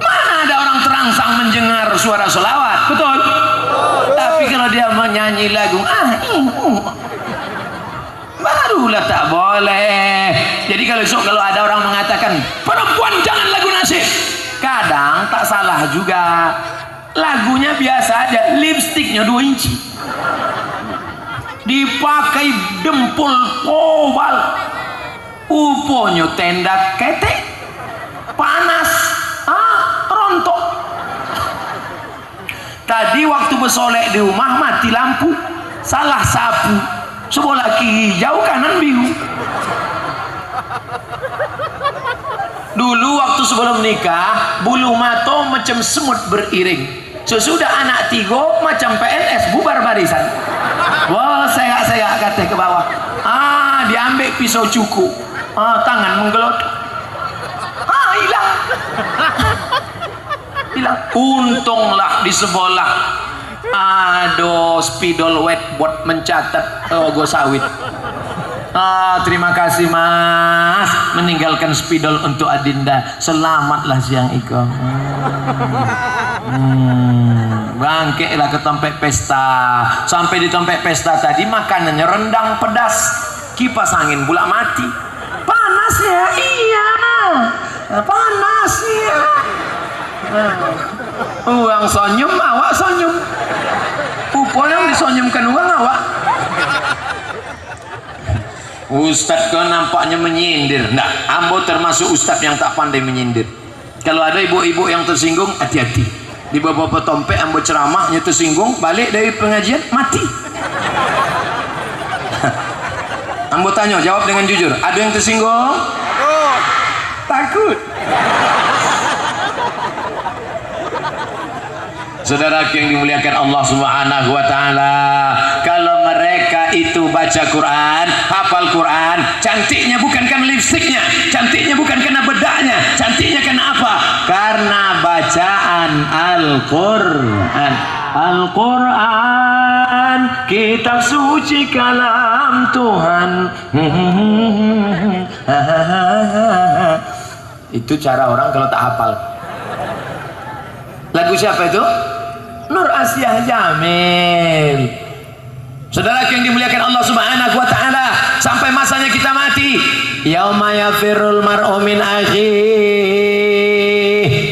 Mana ada orang terangsang mendengar suara sholawat? Betul? Tapi kalau dia menyanyi lagu barulah tak boleh. Jadi kalau ada orang mengatakan perempuan jangan lagu nasyid, kadang tak salah juga. Lagunya biasa aja, lipstiknya 2 inci, dipakai dempul kobal, uponya tenda ketek, panas, rontok. Tadi waktu bersolek di rumah mati lampu, salah sapu, sebelah kiri hijau, kanan biru. Dulu waktu sebelum nikah, bulu mata macam semut beriring. Sesudah anak 3 macam PNS bubar barisan. Wah, saya kata ke bawah. Diambil pisau cuku. Tangan menggelot. Hilang. Hilang. Untunglah di sebelah ada spidol wetboard mencatat logo sawit. Terima kasih Mas, meninggalkan spidol untuk Adinda. Selamatlah siang Iko. Bangke lah ke tempat pesta. Sampai di tempat pesta tadi makanannya rendang pedas, kipas angin pula mati. Panas ya? Iya, panas ya. Uang sonyum, awak sonyum. Pupo yang disonyumkan uang awak. Ustadz kau nampaknya menyindir. Nah, ambo termasuk ustadz yang tak pandai menyindir. Kalau ada ibu-ibu yang tersinggung, hati-hati. Di beberapa tompek ambo ceramahnya tersinggung, balik dari pengajian mati. Ambo tanya, jawab dengan jujur. Ada yang tersinggung? Takut. Saudara yang dimuliakan Allah Subhanahu wa taala, kalau mereka itu baca Quran, hafal Quran, cantiknya bukan karena lipstiknya, cantiknya bukan karena bedaknya, cantiknya karena apa? Karena bacaan Al-Quran. Al-Quran, kitab suci kalam Tuhan. Itu cara orang kalau tak hafal. Lagu siapa itu? Nur Asyah Jamil. Saudara yang dimuliakan Allah Subhanahu wa taala, sampai masanya kita mati. Yauma yafirul mar'u min akhihi.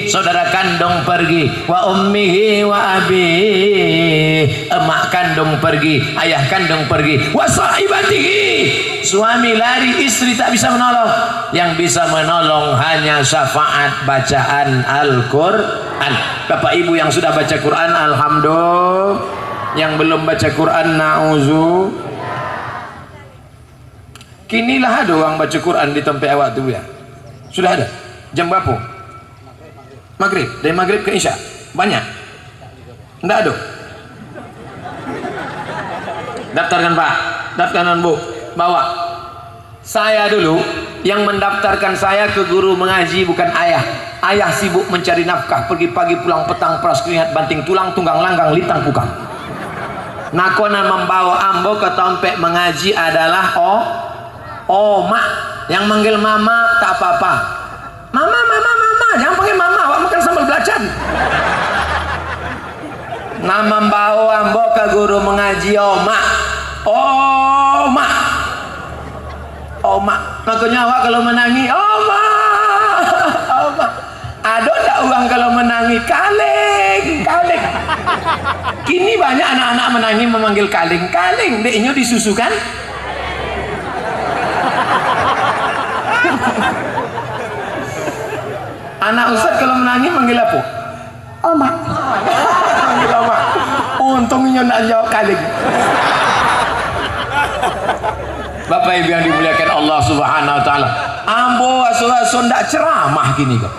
Saudara kandung pergi, wa ummihi wa abihi. Emak kandung pergi, ayah kandung pergi, wa sahibatihi. Suami lari, istri tak bisa menolong. Yang bisa menolong hanya syafaat bacaan Al-Quran. Bapak ibu yang sudah baca Quran, alhamdulillah. Yang belum baca Quran, na'udzu. Kinilah ada orang baca Quran di tempat awak tu ya. Sudah ada. Jam berapa? Maghrib. Dari maghrib ke isya. Banyak. Tidak ada. Daftarkan Pak. Daftarkan Bu. Bawa. Saya dulu yang mendaftarkan saya ke guru mengaji bukan ayah. Ayah sibuk mencari nafkah, pergi pagi pulang petang, peras keringat banting tulang, tunggang langgang litang pukang. Nakona membawa ambo ke tempat mengaji adalah oma. Yang manggil mama tak apa-apa. Mama, jangan panggil mama, awak makan sambal belacan. Nah, membawa ambo ke guru mengaji oma. Makanya awak kalau menangi oma. Ada tak uang kalau menangi kaleng. Kini banyak anak-anak menangi memanggil kaleng. Deknya disusukan. Anak Ustaz kalau menangi manggil apa? Oma. Manggil oma. Untungnya nak jawab kaleng. Bapak Ibu yang dimuliakan Allah Subhanahu wa taala, ambo aso-aso ndak ceramah gini kok.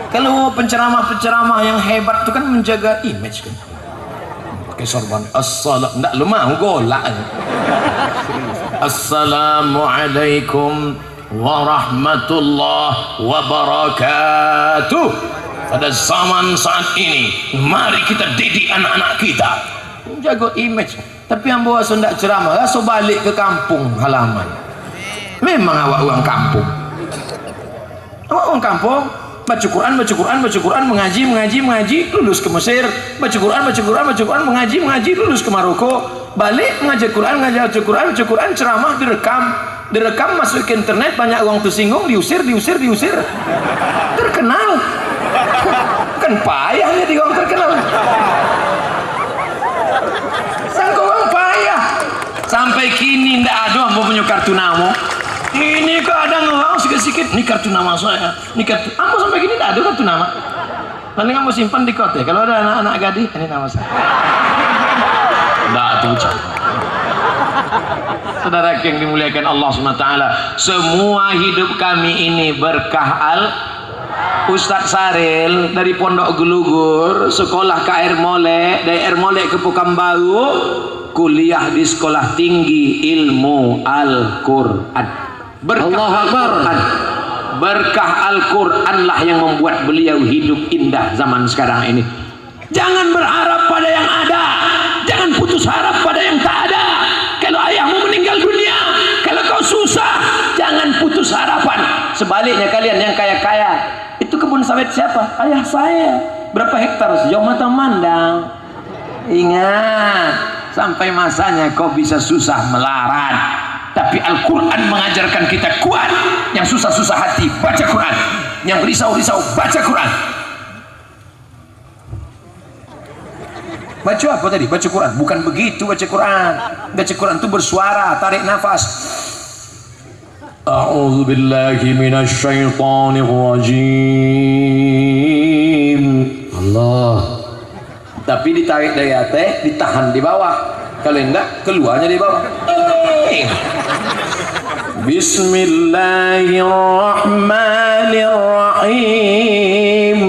Kalau penceramah-penceramah yang hebat itu kan menjaga image kan. Pakai sorban. Assalamualaikum. Ndak lu mau golak. Assalamualaikum warahmatullahi wabarakatuh. Pada zaman saat ini, mari kita didik anak-anak kita menjaga image. Tapi yang bawa sundak ceramah, so balik ke kampung halaman. Memang awak orang kampung. Awak orang kampung, baca Quran, mengaji, lulus ke Mesir, baca Quran, mengaji, lulus ke Maroko, balik mengajar Quran, ceramah direkam, masuk ke internet, banyak orang tersinggung, diusir. Terkenal. Kan payahnya di orang terkenal. Sampai kini ndak ada ambo punya kartu nama. Ini kadang orang sikit-sikit, ini kartu nama saya. Ini kartu. Ambo sampai kini ndak ada kartu nama. Paling ambo simpan di kote. Kalau ada anak-anak gadis, ini nama saya. Ndak tuh. Saudara yang dimuliakan Allah SWT, semua hidup kami ini berkah Ustadz Saril dari Pondok Gelugur, sekolah ke Air Molek, dari Air Molek ke Pekanbaru, kuliah di sekolah tinggi ilmu Al-Quran. Berkah Al-Quran lah yang membuat beliau hidup indah zaman sekarang ini. Jangan berharap pada yang ada, jangan putus harap pada yang tak ada. Kalau ayahmu meninggal dunia, kalau kau Sebaliknya kalian yang kaya-kaya, itu kebun sawit siapa? Ayah saya. Berapa hektar? Sejauh mata mandang. Ingat, sampai masanya kau bisa susah melarat, tapi Al-Quran mengajarkan kita kuat. Yang susah-susah hati baca Quran, yang risau-risau baca Quran. Baca apa tadi? Baca Quran. Bukan begitu baca Quran. Baca Quran itu bersuara, tarik nafas. A'udzu billahi minasy syaithanir rajim. Allah. Tapi ditarik dari atas, ditahan di bawah. Kalau enggak, keluarnya di bawah. Bismillahirrahmanirrahim.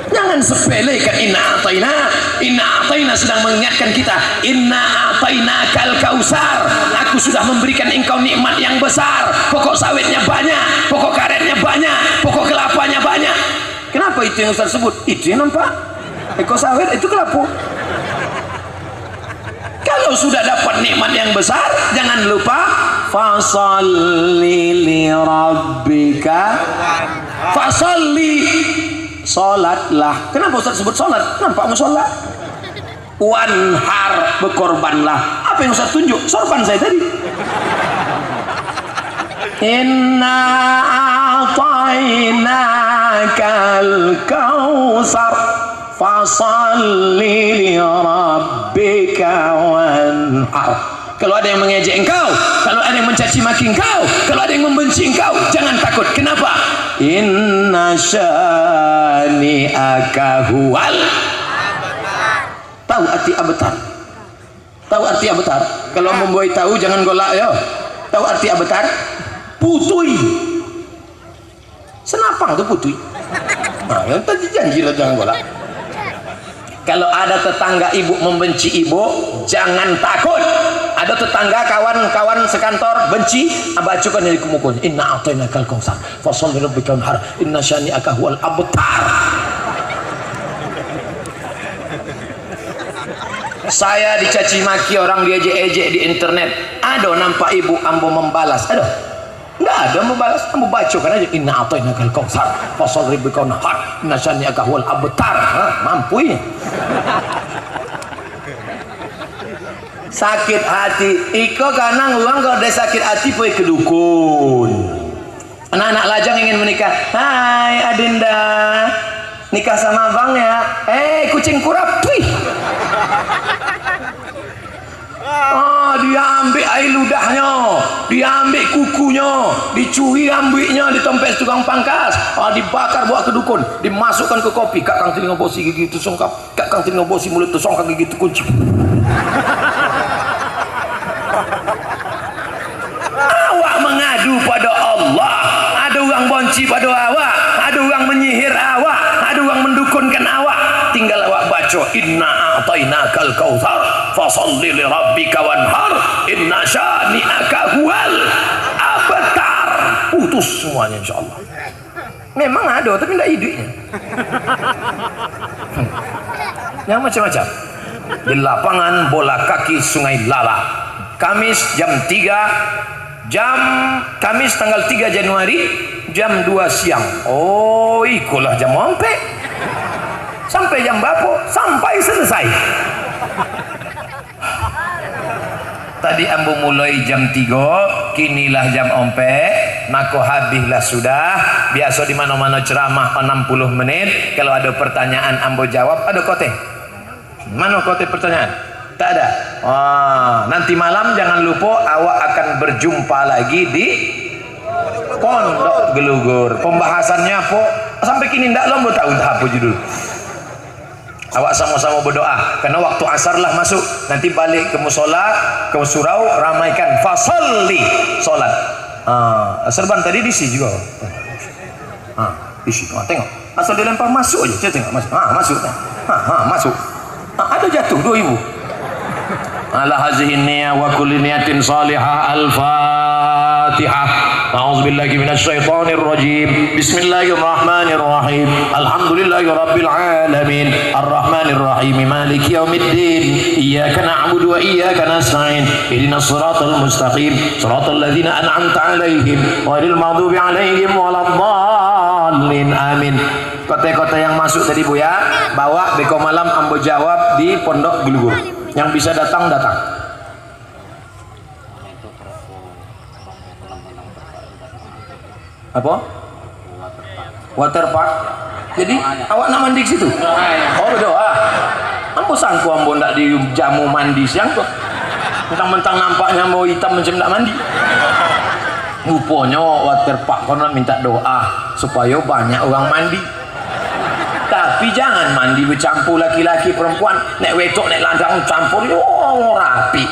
Jangan sepelekan inna a'tayna sedang mengingatkan kita, inna a'tainakal kausar, aku sudah memberikan engkau nikmat yang besar. Pokok sawitnya banyak, pokok karetnya banyak, pokok kelapanya banyak. Kenapa itu yang Ustaz sebut? Itu yang nampak pokok sawit, itu kelapa. Kalau sudah dapat nikmat yang besar, jangan lupa fasalli li rabbika, fasalli, sholatlah. Kenapa Ustaz sebut sholat? Nampak musola. Wanhar, berkorbanlah. Apa yang Ustaz tunjuk? Sorban saya tadi. Inna a'tainakal kausar fasalli li rabbika wanhar. Kalau ada yang mengejek engkau, kalau ada yang mencaci maki engkau, kalau ada yang membenci engkau, jangan takut. Kenapa? Inna syani'aka huwal. Tahu arti abetar? Tahu arti abetar? Kalau membuai tahu jangan golak ya. Tahu arti abetar? Putui. Senapang tuh putui. Nah, yang tadi janji lah jangan golak. Kalau ada tetangga ibu membenci ibu, jangan takut. Ada tetangga, kawan-kawan sekantor benci, bacakan dari kumukunya. Inna a'tainakal kausar, fasholli lirabbika wanhar, inna syani'aka huwal abtar. Saya dicaci maki orang, diejek-ejek di internet. Ada nampak ibu ambo membalas. Ada? Enggak ada membalas. Ambo bacakan aja. Inna a'tainakal kausar, fasholli lirabbika wanhar, inna syani'aka huwal abtar. Mampu ini. Sakit hati iko karena uang kalau ada sakit hati poe ke dukun. Anak-anak lajang ingin menikah. Hai Adinda, nikah sama abang ya. Kucing kurap. Wih. Oh, dia ambil air ludahnya, dia ambil kukunya, dicuri rambutnya, ditempel tukang pangkas, dibakar bawa ke dukun, dimasukkan ke kopi. Kak Kang telinga bosi gigi itu songkap, Kak Kang telinga bosi mulut itu songkap, gigi itu kunci. Awak mengadu pada Allah, ada orang bonci pada awak, ada orang menyihir awak, ada orang mendukunkan awak. Tinggal awak baca inna a'tainakal kautsar fasholli li rabbika wanhar inna syani'aka huwal abtar. Putus semuanya insyaallah. Memang ada tapi tidak hidupnya. Yang macam-macam. Di lapangan bola kaki Sungai Lala, Kamis jam 3, Kamis tanggal 3 Januari jam 2 siang. Oh, ikulah jam sampai. Sampai jam berapa? Sampai selesai. Tadi ambo mulai jam 3, kinilah jam 4, maka habislah sudah. Biasa di mana-mana ceramah 60 menit. Kalau ada pertanyaan ambo jawab. Ada kote? Mana kote pertanyaan? Tak ada. Nanti malam jangan lupa awak akan berjumpa lagi di Pondok Gelugur. Pembahasannya apa? Sampai kini ndak lo mau tahu apa judul. Awak sama-sama berdoa karena waktu asar lah masuk. Nanti balik ke musola, ke surau, ramaikan fasalli, solat. Serban tadi diisi juga. Isi. Tengok. Asal dilempar masuk aja. Saya tengok masuk. Masuk. Masuk. Ada jatuh 2000. Ala hazihi niyya wa kulli niyatin salihah. Al-Fatihah. A'udzubillahi minasyaitonir rajim. Bismillahirrahmanirrahim. Alhamdulillahi rabbil alamin. Arrahmanir rahim. Maliki yaumiddin. Iyyaka na'budu wa iyyaka nasta'in. Ihdinas siratal mustaqim. Siratal ladzina an'amta 'alaihim ghairil maghdubi 'alaihim waladdallin. Amin. Kota-kota yang masuk tadi Bu ya, bawa beko malam ambo jawab di Pondok Gelugur. Yang bisa datang datang. Apa? Waterpark. Jadi awak nak mandi ke situ? Oh berdoa. Ambo sangku ambo ndak di jamu mandi siang kok. Mentang-mentang nampaknya mau hitam macam ndak mandi. Rupanya waterpark karena minta doa supaya banyak orang mandi. Tapi jangan mandi bercampur laki-laki perempuan. Nek wetok nek landang campur yo rapi.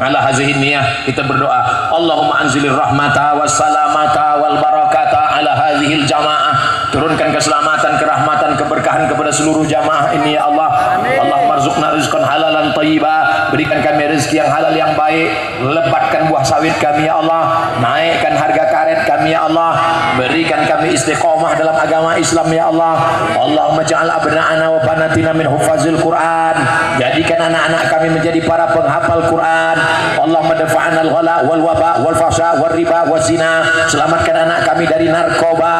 Ala hazihi niyah kita berdoa. Allahumma anzilir rahmata was salamata wal barakata ala hadhil jamaah. Turunkan keselamatan, kerahmatan, keberkahan kepada seluruh jamaah ini ya Allah. Allahumma rzuqna rizqan halalan thayyiba. Berikan kami rezeki yang halal yang baik. Lebatkan buah sawit kami ya Allah. Naikkan harga karet kami ya Allah. Berikan kami istiqomah dalam agama Islam ya Allah. Allahumma ja'al abna'ana wa banatina min hufazil Quran. Jadikan anak-anak kami menjadi para penghafal Quran. Allahumma dafa'ana al-ghala wal waba wal fahsya wal riba wal zina. Selamatkan anak kami dari narkoba.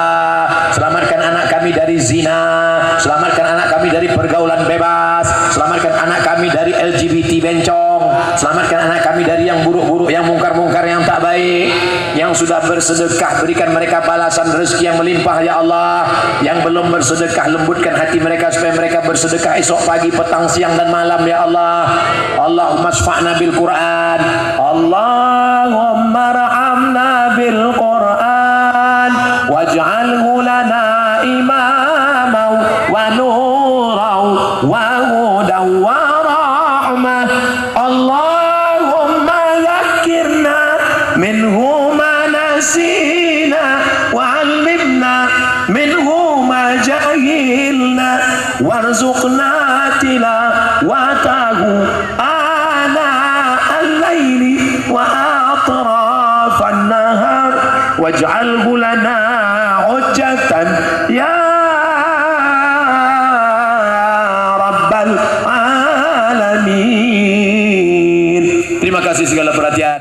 Selamatkan anak kami dari zina. Selamatkan anak kami dari pergaulan bebas. Selamatkan anak kami dari LGBT bencong. Selamatkan anak kami dari yang buruk-buruk, yang mungkar-mungkar, yang tak baik. Yang sudah bersedekah, berikan mereka balasan rezeki yang melimpah ya Allah. Yang belum bersedekah, lembutkan hati mereka supaya mereka bersedekah esok pagi, petang, siang dan malam ya Allah. Allahumma shfa'na bil Quran. Allahumma rahamna bil Quran. Waj'alhu lana imamau wa nurau wa hudaw wa rahmah. Allahumma zakkirna minhu ma nasina wa 'allimna minhu ma jahilna warzuqna tilawatahu ana al-laili wa atrafan nahar waj'alhu lana hujjatan